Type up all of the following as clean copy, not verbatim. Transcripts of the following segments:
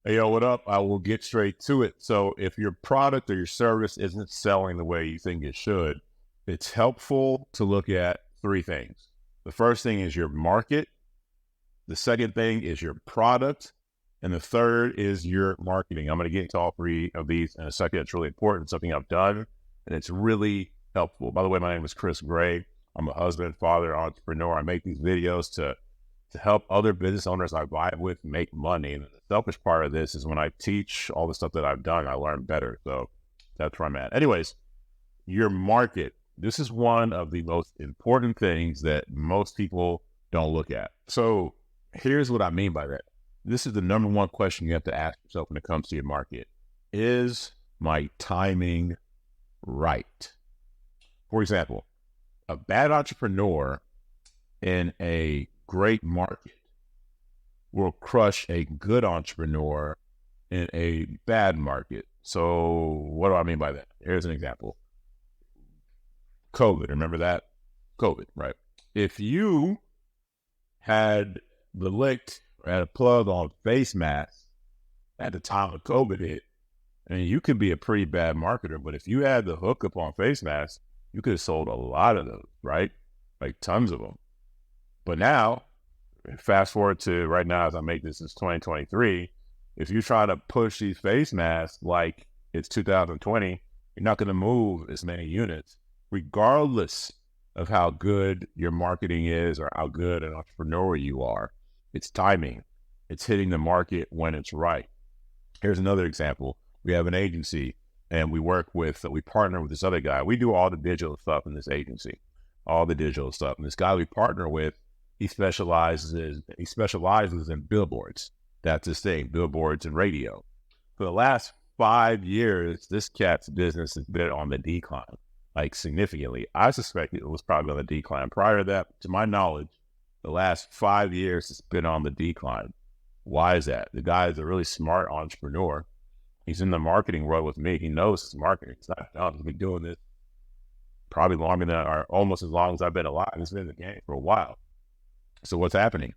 Hey, yo, what up? I will get straight to it. So, if your product or your service isn't selling the way you think it should, it's helpful to look at three things. The first thing is your market, the second thing is your product, and the third is your marketing. I'm going to get into all three of these in a second. It's really important, something I've done, and it's really helpful. By the way, my name is Chris Gray. I'm a husband, father, entrepreneur. I make these videos to help other business owners I vibe with make money. And the selfish part of this is when I teach all the stuff that I've done, I learn better. So that's where I'm at. Anyways, your market. This is one of the most important things that most people don't look at. So here's what I mean by that. This is the number one question you have to ask yourself when it comes to your market. Is my timing right? For example, a bad entrepreneur in a great market will crush a good entrepreneur in a bad market. So what do I mean by that? Here's an example. COVID, remember that? COVID, right? If you had the licked or had a plug on face masks at the time of COVID hit, and you could be a pretty bad marketer, but if you had the hookup on face masks, you could have sold a lot of those, right? Like tons of them. But now, fast forward to right now, as I make this is 2023, if you try to push these face masks like it's 2020, you're not going to move as many units, regardless of how good your marketing is or how good an entrepreneur you are. It's timing. It's hitting the market when it's right. Here's another example. We have an agency and we partner with this other guy. We do all the digital stuff in this agency, all the digital stuff. And this guy we partner with, he specializes in billboards. That's his thing, billboards and radio. For the last 5 years, this cat's business has been on the decline, like significantly. I suspect it was probably on the decline. Prior to that, to my knowledge, the last 5 years it's been on the decline. Why is that? The guy is a really smart entrepreneur. He's in the marketing world with me. He knows his marketing. He's not dumb. He's been doing this probably longer than, or almost as long as I've been alive. He's been in the game for a while. So what's happening?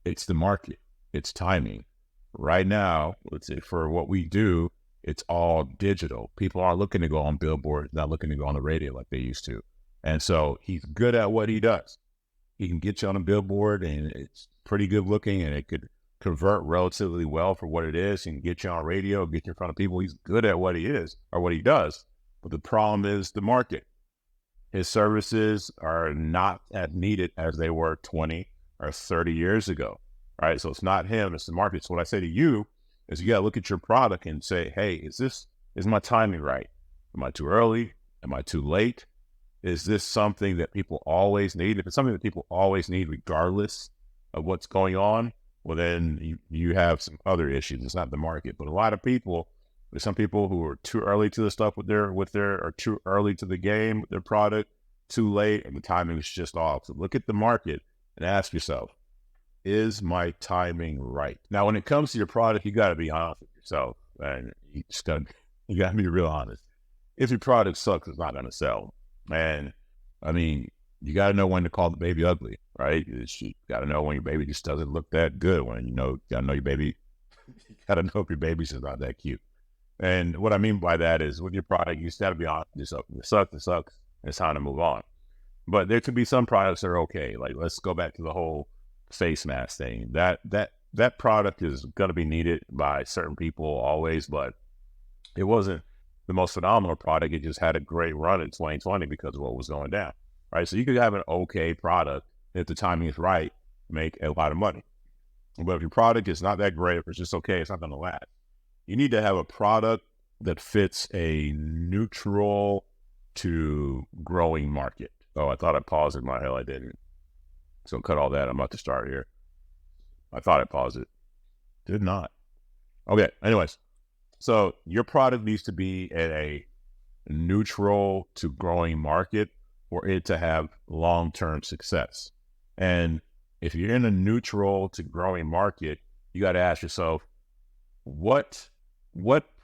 It's the market. It's timing. Right now, let's say for what we do, it's all digital. People aren't looking to go on billboards, not looking to go on the radio like they used to. And so he's good at what he does. He can get you on a billboard and it's pretty good looking and it could convert relatively well for what it is and get you on radio, get you in front of people. He's good at what he is or what he does. But the problem is the market. His services are not as needed as they were 20 or 30 years ago, right? So it's not him, it's the market. So what I say to you is you got to look at your product and say, hey, is my timing right? Am I too early? Am I too late? Is this something that people always need? If it's something that people always need, regardless of what's going on, well, then you have some other issues. It's not the market, but a lot of people, there's some people who are too early to the stuff or too early to the game with their product, too late, and the timing is just off. So look at the market and ask yourself, is my timing right? Now, when it comes to your product, you got to be honest with yourself, and you got to be real honest. If your product sucks, it's not going to sell. And I mean, you got to know when to call the baby ugly, right? You got to know when your baby just doesn't look that good. When you got to know your baby, you got to know if your baby's just not that cute. And what I mean by that is with your product, you just got to be honest with yourself. If it sucks, and it's time to move on. But there could be some products that are okay. Like, let's go back to the whole face mask thing. That product is going to be needed by certain people always, but it wasn't the most phenomenal product. It just had a great run in 2020 because of what was going down, right? So you could have an okay product if the timing is right, make a lot of money. But if your product is not that great, if it's just okay, it's not going to last. You need to have a product that fits a neutral to growing market. Oh, I thought I paused it. My hell, I didn't. So cut all that. I'm about to start here. I thought I paused it. Did not. Okay. Anyways, so your product needs to be at a neutral to growing market for it to have long-term success. And if you're in a neutral to growing market, you got to ask yourself, what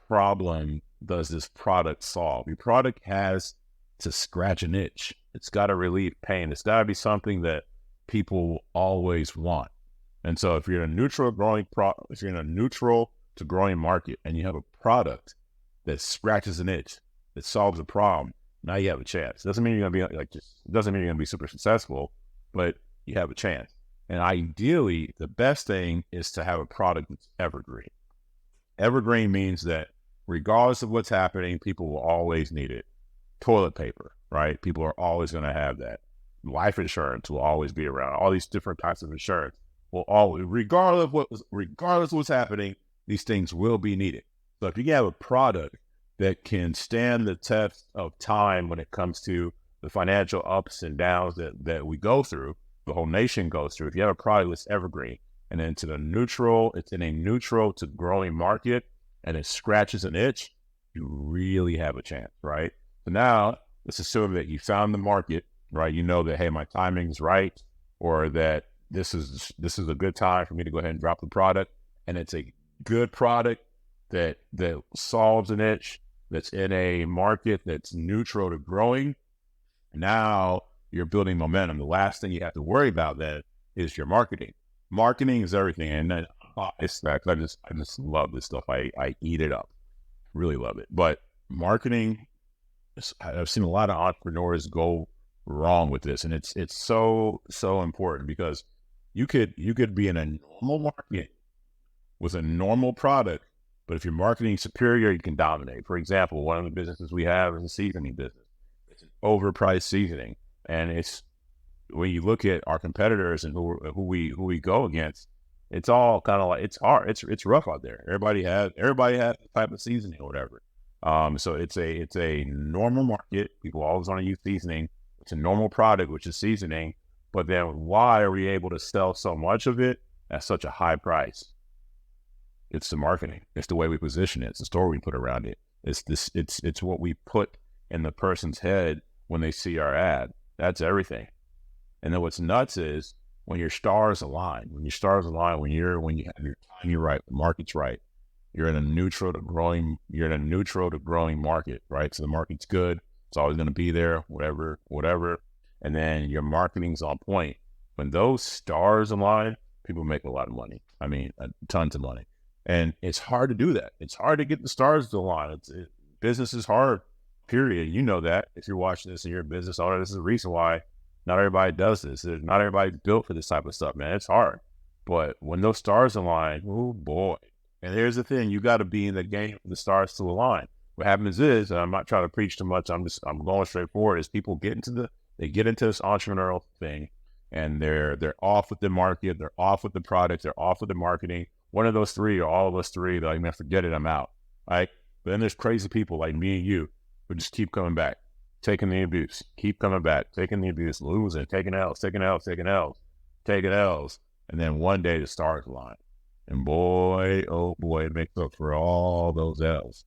problem does this product solve? Your product has to scratch an itch. It's got to relieve pain. It's got to be something that people always want. And so if you're in a neutral to growing market and you have a product that scratches an itch, that solves a problem, now you have a chance. Doesn't mean you're going to be doesn't mean you're going to be super successful, but you have a chance. And ideally, the best thing is to have a product that's evergreen. Evergreen means that regardless of what's happening, people will always need it. Toilet paper, right? People are always going to have that. Life insurance will always be around. All these different types of insurance will always, regardless of what's happening, these things will be needed. So if you have a product that can stand the test of time when it comes to the financial ups and downs that we go through, the whole nation goes through, if you have a product that's evergreen and it's in a neutral to growing market and it scratches an itch, you really have a chance, right? So now let's assume that you found the market, right? You know that, hey, my timing's right, or that this is a good time for me to go ahead and drop the product, and it's a good product that solves an itch, that's in a market that's neutral to growing. Now you're building momentum. The last thing you have to worry about then is your marketing. Marketing is everything, and then it's I just love this stuff. I eat it up, really love it. But marketing, I've seen a lot of entrepreneurs go wrong with this, and it's so important, because you could be in a normal market with a normal product, but if your marketing is superior, you can dominate. For example, one of the businesses we have is a seasoning business. It's an overpriced seasoning, and it's, when you look at our competitors and who we go against, it's all kind of like, it's hard, it's rough out there. Everybody has the type of seasoning or whatever. So it's a normal market. People always want to use seasoning. It's a normal product, which is seasoning. But then why are we able to sell so much of it at such a high price? It's the marketing. It's the way we position it. It's the story we put around it. It's what we put in the person's head when they see our ad. That's everything. And then what's nuts is when your stars align, when you have your timing right, the market's right, you're in a neutral to growing market, right? So the market's good. It's always going to be there, whatever. And then your marketing's on point. When those stars align, people make a lot of money. I mean, tons of money. And it's hard to do that. It's hard to get the stars to align. Business is hard, period. You know that. If you're watching this and you're a business owner, this is the reason why not everybody does this. Not everybody's built for this type of stuff, man. It's hard. But when those stars align, oh boy. And here's the thing, you got to be in the game for the stars to align. What happens is, and I'm not trying to preach too much, I'm going straight forward, is people get into this entrepreneurial thing, and they're off with the market, they're off with the products, they're off with the marketing. One of those three, or all of us three, they're like, man, forget it, I'm out. Right? But then there's crazy people like me and you who just keep coming back, taking the abuse, keep coming back, taking the abuse, losing, taking L's, taking L's. And then one day the stars align. And boy, oh boy, it makes up for all those L's.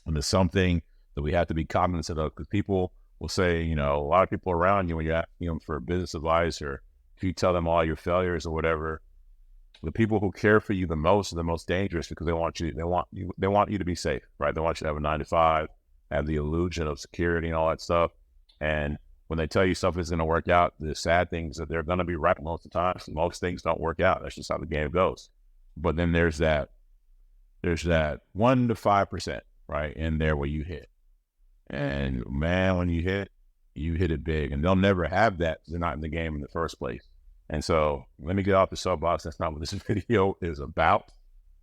And it's something that we have to be cognizant of, because people will say, a lot of people around you, when you're asking them for business advice, or if you tell them all your failures or whatever, the people who care for you the most are the most dangerous, because they want you to be safe, right? They want you to have a 9-to-5, have the illusion of security and all that stuff. And when they tell you stuff is going to work out, the sad thing is that they're going to be right most of the time. So most things don't work out. That's just how the game goes. But then there's that 1 to 5%, right, in there where you hit. And man, when you hit it big, and they'll never have that. They're not in the game in the first place. And so let me get off the soapbox. That's not what this video is about.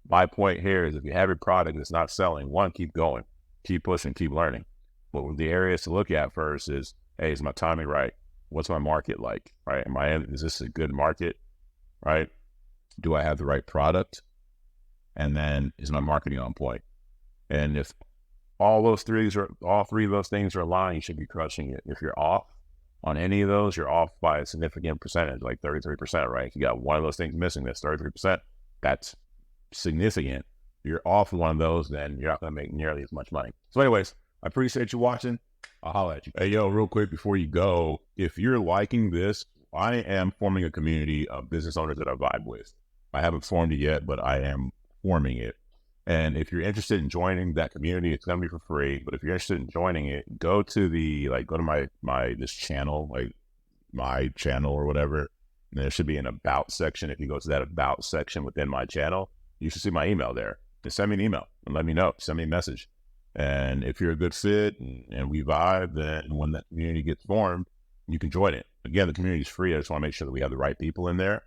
My point here is, if you have a product that's not selling, one, keep going, keep pushing, keep learning. But the areas to look at first is, hey, is my timing right? What's my market like, right? Is this a good market, right? Do I have the right product? And then is my marketing on point? And if all three of those things are aligned, you should be crushing it. If you're off on any of those, you're off by a significant percentage, like 33%, right? If you got one of those things missing, that's 33%. That's significant. If you're off one of those, then you're not going to make nearly as much money. So anyways, I appreciate you watching. I'll holler at you. Hey, yo, real quick before you go, if you're liking this, I am forming a community of business owners that I vibe with. I haven't formed it yet, but I am forming it. And if you're interested in joining that community, it's going to be for free. But if you're interested in joining it, go to this channel, like my channel or whatever. And there should be an about section. If you go to that about section within my channel, you should see my email there. just send me an email and let me know. Send me a message. And if you're a good fit and we vibe, then when that community gets formed, you can join it. Again, the community is free. I just want to make sure that we have the right people in there.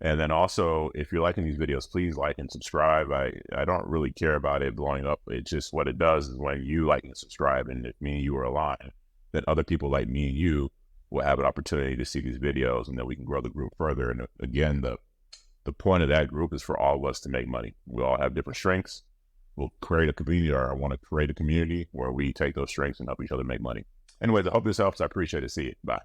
And then also, if you're liking these videos, please like and subscribe. I don't really care about it blowing up. It's just what it does is when you like and subscribe, and if me and you are aligned, then other people like me and you will have an opportunity to see these videos, and then we can grow the group further. And again, the point of that group is for all of us to make money. We all have different strengths. We'll create a community, or I want to create a community where we take those strengths and help each other make money. Anyways, I hope this helps. I appreciate it. See you. Bye.